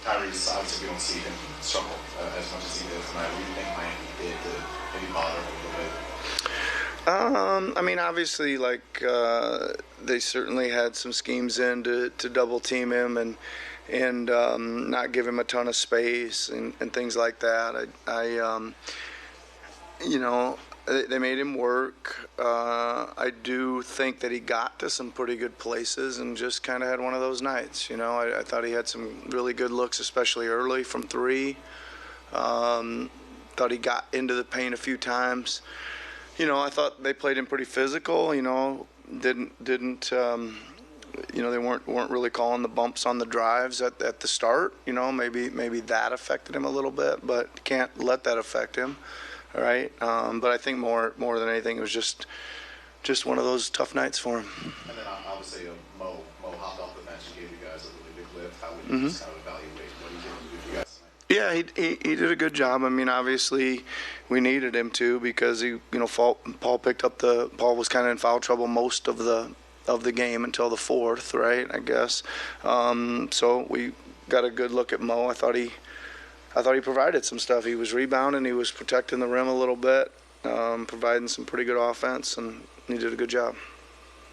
Tyrese, obviously we don't see him struggle as much as he did tonight. What do you think Miami did to maybe bother him a little bit? I mean, obviously, they certainly had some schemes in to double team him and not give him a ton of space and things like that. They made him work. I do think that he got to some pretty good places and just kind of had one of those nights. I thought he had some really good looks, especially early from three. Thought he got into the paint a few times. I thought they played him pretty physical. They weren't really calling the bumps on the drives at the start. Maybe that affected him a little bit, but can't let that affect him. All right. But I think more than anything, it was just one of those tough nights for him. And then obviously Mo hopped off the bench and gave you guys a really big lift. How would you just kind of evaluate what he did for you guys tonight? Yeah, he did a good job. I mean, obviously, we needed him to because Paul picked up Paul was kind of in foul trouble most of the game until the fourth, right? I guess. So we got a good look at Mo. I thought he provided some stuff. He was rebounding. He was protecting the rim a little bit, providing some pretty good offense, and he did a good job.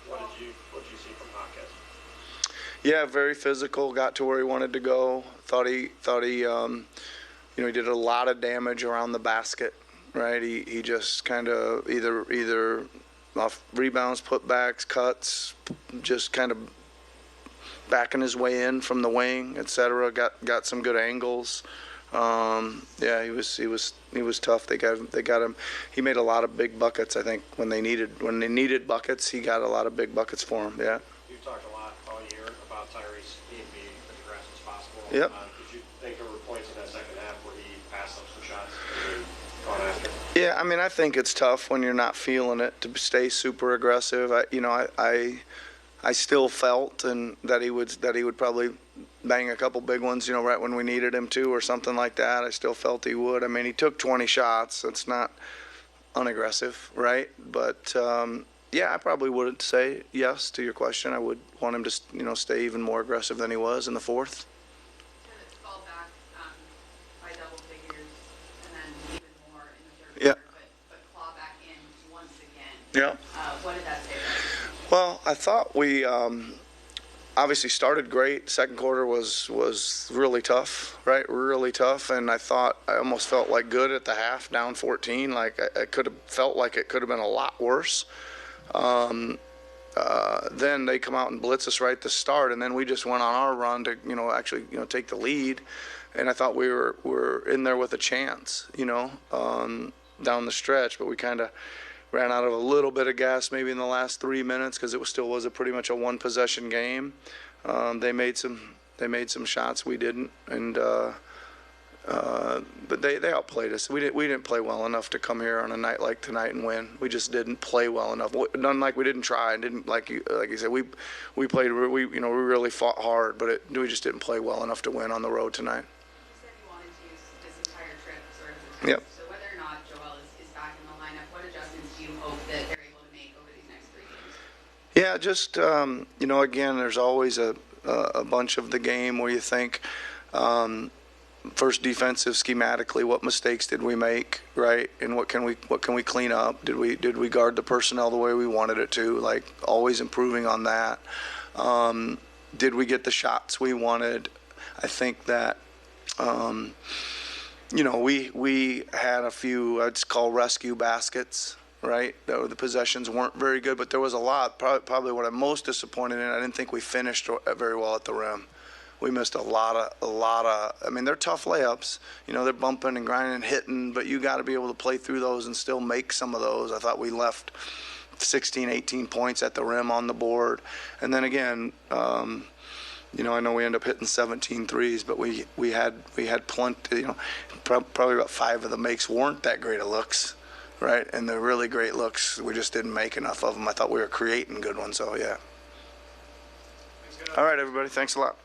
What did you see from Hawkins? Yeah, very physical. Got to where he wanted to go. Thought he he did a lot of damage around the basket. Right. He just kind of either off rebounds, putbacks, cuts, just kind of backing his way in from the wing, etc. Got some good angles. Yeah, he was tough. They got him. He made a lot of big buckets. I think when they needed buckets, he got a lot of big buckets for them. Yeah. You've talked a lot all year about Tyrese being as aggressive as possible. Yep. Did you think there were points in that second half where he passed up some shots and gone after? Yeah, I mean, I think it's tough when you're not feeling it to stay super aggressive. I still felt that he would probably bang a couple big ones, right when we needed him to or something like that. I still felt he would. I mean, he took 20 shots. That's not unaggressive, right? But, yeah, I probably would say yes to your question. I would want him to, stay even more aggressive than he was in the fourth. To fall back by double figures and then even more in the third Yeah. quarter, but claw back in once again. Yeah. What did that say about you? Well, I thought we obviously started great. Second quarter was really tough, right? Really tough, and I almost felt like good at the half, down 14. Like I could have felt like it could have been a lot worse. Then they come out and blitz us right at the start, and then we just went on our run to actually take the lead, and I thought we were in there with a chance, down the stretch, but we kind of ran out of a little bit of gas maybe in the last 3 minutes because it still was pretty much a one possession game. They made some shots, we didn't, and but they outplayed us. We didn't play well enough to come here on a night like tonight and win. We just didn't play well enough. None like we didn't try and didn't like you said. We played. We really fought hard, but we just didn't play well enough to win on the road tonight. You said you wanted to use this entire trip sort of as a Yep. test. So whether or not Joel is back in the lineup, what adjustments do you hope that they're able to make over these next 3 games? Yeah, just again, there's always a bunch of the game where you think, first defensive schematically, what mistakes did we make, right? And what can we clean up? Did we guard the personnel the way we wanted it to? Like always improving on that. Did we get the shots we wanted? I think that we had a few I'd call rescue baskets. Right, the possessions weren't very good, but there was a lot. Probably what I'm most disappointed in, I didn't think we finished very well at the rim. We missed a lot of. I mean, they're tough layups. They're bumping and grinding and hitting, but you got to be able to play through those and still make some of those. I thought we left 16, 18 points at the rim on the board, and then again, I know we end up hitting 17 threes, but we had plenty. Probably about 5 of the makes weren't that great of looks. Right, and the really great looks, we just didn't make enough of them. I thought we were creating good ones, so yeah. All right, everybody, thanks a lot.